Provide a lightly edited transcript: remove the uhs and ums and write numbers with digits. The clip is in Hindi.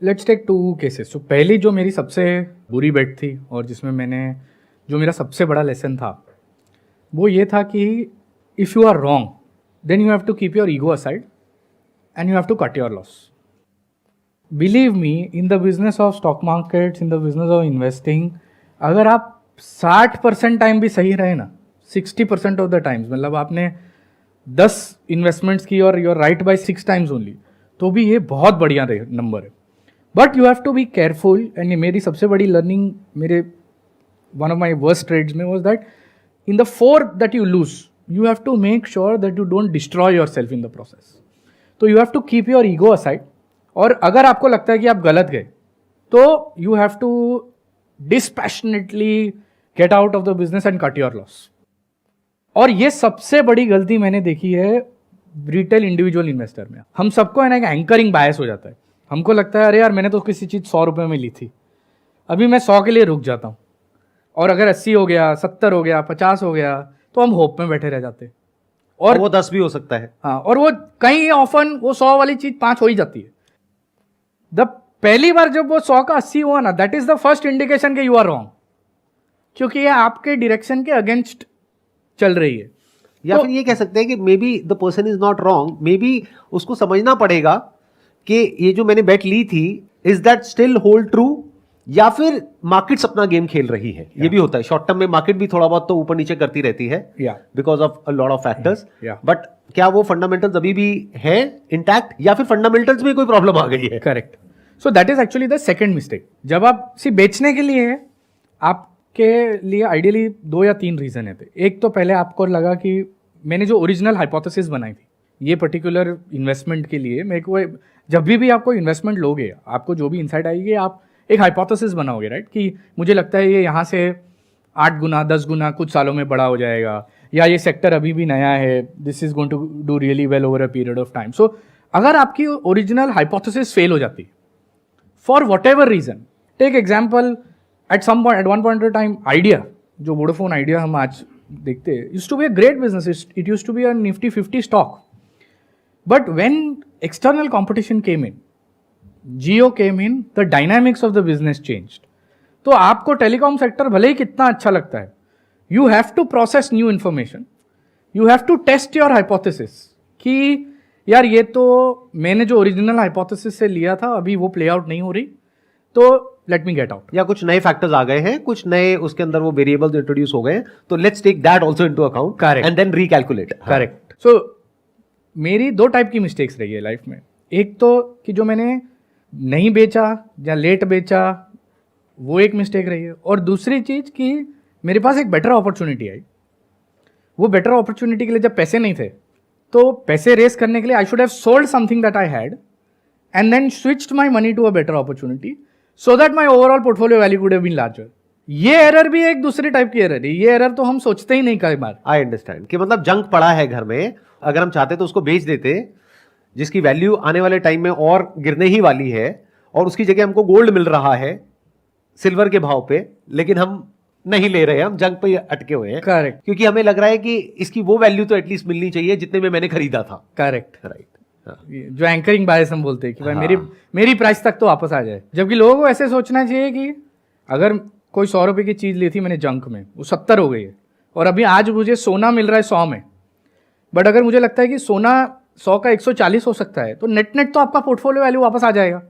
Let's take to cases. तो पहली जो मेरी सबसे बुरी बेट थी और जिसमें जो मेरा सबसे बड़ा लेसन था वो ये था कि if you are wrong then you have to keep your ego aside and you have to cut your loss. Believe me, in the business of stock markets, in the business of investing, अगर आप 60% टाइम भी सही रहे ना, 60% ऑफ द टाइम्स, मतलब आपने 10 इन्वेस्टमेंट्स की और you're right by 6 times only, तो भी ये बहुत बढ़िया नंबर है। But you have to be careful. And मेरी सबसे बड़ी लर्निंग मेरे one of my worst trades में was that in the 4 that you lose you have to make sure that you don't destroy yourself in the process. तो you have to keep your ego aside, और अगर आपको लगता है कि आप गलत गए तो you have to dispassionately get out of the business and cut your loss. और ये सबसे बड़ी गलती मैंने देखी है रिटेल इंडिविजुअल इन्वेस्टर में। हम सबको है ना एक एंकरिंग बायस हो जाता है। हमको लगता है अरे यार मैंने तो किसी चीज़ 100 रुपये में ली थी, अभी मैं 100 के लिए रुक जाता हूँ, और अगर 80 हो गया, 70 हो गया, 50 हो गया तो हम होप में बैठे रह जाते। और वो 10 भी हो सकता है। हाँ, और वो कहीं ऑफन वो 100 वाली चीज़ 5 हो ही जाती है। पहली बार जब वो 100 का 80 हुआ ना, that is the first indication कि यू आर रॉन्ग, क्योंकि ये आपके डायरेक्शन के अगेंस्ट चल रही है। या फिर ये कह सकते हैं कि may be the person is not wrong, may be उसको समझना पड़ेगा कि ये जो मैंने बेट ली थी is that still hold true, या फिर मार्केट्स अपना गेम खेल रही है। ये भी होता है, शॉर्ट टर्म में मार्केट भी थोड़ा बहुत तो ऊपर नीचे करती रहती है because of a lot of factors. But क्या वो फंडामेंटल्स अभी भी है इंटैक्ट, या फिर फंडामेंटल्स में कोई प्रॉब्लम आ गई है? Correct. So that is actually the second mistake. जब आप सिर्फ बेचने के लिए है, आपके लिए आइडियली 2 या 3 रीजन है। एक तो पहले आपको लगा कि मैंने जो ओरिजिनल हाइपोथेसिस बनाई थी ये पर्टिकुलर इन्वेस्टमेंट के लिए, मेरे को जब भी आपको इन्वेस्टमेंट लोगे, आपको जो भी इंसाइट आएगी, आप एक हाइपोथेसिस बनाओगे, राइट, कि मुझे लगता है ये यहाँ से 8 गुना 10 गुना कुछ सालों में बड़ा हो जाएगा, या ये सेक्टर अभी भी नया है, this is going to do really well over a period of time. So अगर आपकी ओरिजिनल हाइपोथेसिस फेल हो जाती है for whatever reason, take example, at one point of time Idea, जो वोडाफोन आइडिया हम आज देखते हैं, used to be a great business, it used to be a Nifty 50 stock, but when external competition came in, Jio came in, the dynamics of the business changed. तो आपको टेलीकॉम सेक्टर भले ही कितना अच्छा लगता है, you have to process new information, you have to test your hypothesis कि यार ये तो मैंने जो ओरिजिनल हाइपोथेसिस से लिया था अभी वो प्ले आउट नहीं हो रही, तो लेट मी गेट आउट। या कुछ नए फैक्टर्स आ गए हैं, कुछ नए उसके अंदर वो वेरिएबल्स इंट्रोड्यूस हो गए, तो let's take that also into account, correct, and then recalculate. Correct. So मेरी 2 टाइप की मिस्टेक्स रही है लाइफ में। एक तो कि जो मैंने नहीं बेचा या लेट बेचा, वो एक मिस्टेक रही है, और दूसरी चीज़ कि मेरे पास एक बेटर अपॉर्चुनिटी आई। वो बेटर अपॉर्चुनिटी के लिए जब पैसे नहीं थे, तो पैसे रेस करने के लिए I should have sold something that I had and then switched my money to a better opportunity so that my overall portfolio value could have been larger. ये एरर भी एक दूसरी टाइप की एरर है। ये एरर तो हम सोचते ही नहीं कई बार। आई अंडरस्टैंड कि मतलब जंक पड़ा है घर में, अगर हम चाहते तो उसको बेच देते, जिसकी वैल्यू आने वाले टाइम में और गिरने ही वाली है, और उसकी जगह हमको गोल्ड मिल रहा है सिल्वर के भाव पे, लेकिन हम नहीं ले रहे हैं, हम जंक पे अटके हुए हैं। करेक्ट। क्योंकि हमें लग रहा है कि इसकी वो वैल्यू तो एटलीस्ट मिलनी चाहिए जितने में मैंने खरीदा था। Correct, right. जो एंकरिंग बायस हम बोलते हैं कि भाई मेरी प्राइस तक तो वापस आ जाए। जबकि लोगों को ऐसे सोचना चाहिए कि अगर कोई 100 रुपये की चीज़ ली थी मैंने जंक में, वो 70 हो गई है, और अभी आज मुझे सोना मिल रहा है 100 में, बट अगर मुझे लगता है कि सोना 100 का 140 हो सकता है, तो नेट तो आपका पोर्टफोलियो वैल्यू वापस आ जाएगा।